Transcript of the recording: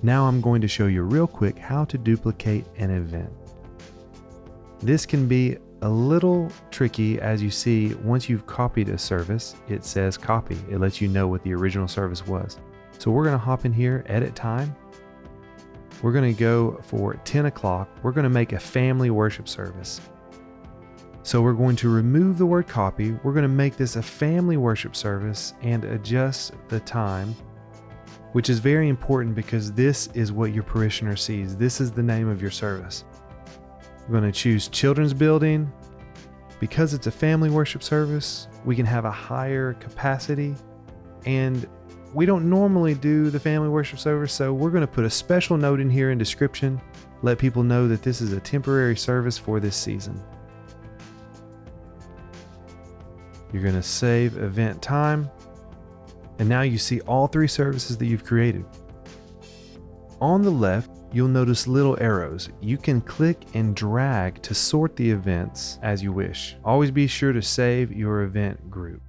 Now I'm going to show you real quick how to duplicate an event. This can be a little tricky. As you see, once you've copied a service, it says copy. It lets you know what the original service was. So we're going to hop in here, edit time. We're going to go for 10 o'clock. We're going to make a family worship service. So we're going to remove the word copy. We're going to make this a family worship service and adjust the time, which is very important because this is what your parishioner sees. This is the name of your service. We're going to choose children's building. Because it's a family worship service, we can have a higher capacity, and we don't normally do the family worship service, so we're going to put a special note in here in description, let people know that this is a temporary service for this season. You're going to save event time, and now you see all three services that you've created. On the left, you'll notice little arrows. You can click and drag to sort the events as you wish. Always be sure to save your event group.